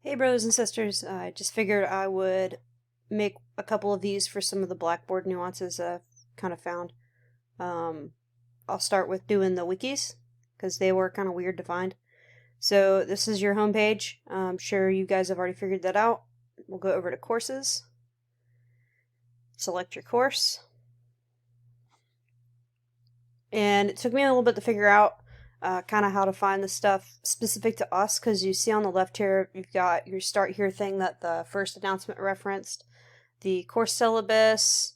Hey brothers and sisters, I just figured I would make a couple of these for some of the Blackboard nuances I've kind of found. Um, I'll start with doing the wikis, because they were kind of weird to find. So this is your homepage. I'm sure you guys have already figured that out. We'll go over to courses, select your course, and it took me a little bit to figure out kind of how to find the stuff specific to us, because you see on the left here, you've got your start here thing that the first announcement referenced, the course syllabus,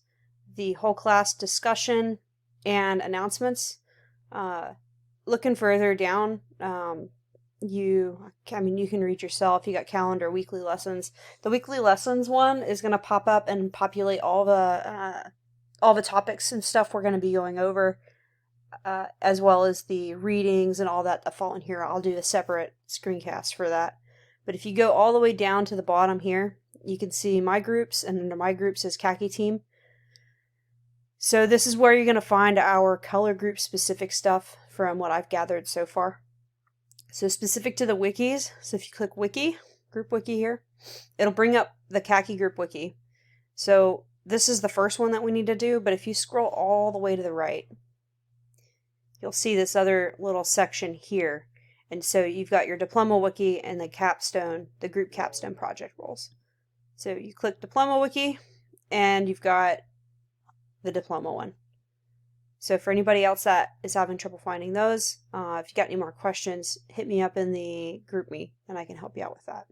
the whole class discussion, and announcements. Looking further down, you can read yourself. You got calendar, weekly lessons. The weekly lessons one is going to pop up and populate all the topics and stuff we're going to be going over, as well as the readings and all that fall in here. I'll do a separate screencast for that. But if you go all the way down to the bottom here, you can see my groups, and under my groups is Khaki Team. So this is where you're going to find our color group specific stuff from what I've gathered so far. So specific to the wikis, so if you click Wiki, Group Wiki here, it'll bring up the Khaki Group Wiki. So this is the first one that we need to do, but if you scroll all the way to the right, you'll see this other little section here. And so you've got your Diploma Wiki and the capstone, the group capstone project roles. So you click Diploma Wiki, and you've got the Diploma one. So for anybody else that is having trouble finding those, if you got any more questions, hit me up in the group me, and I can help you out with that.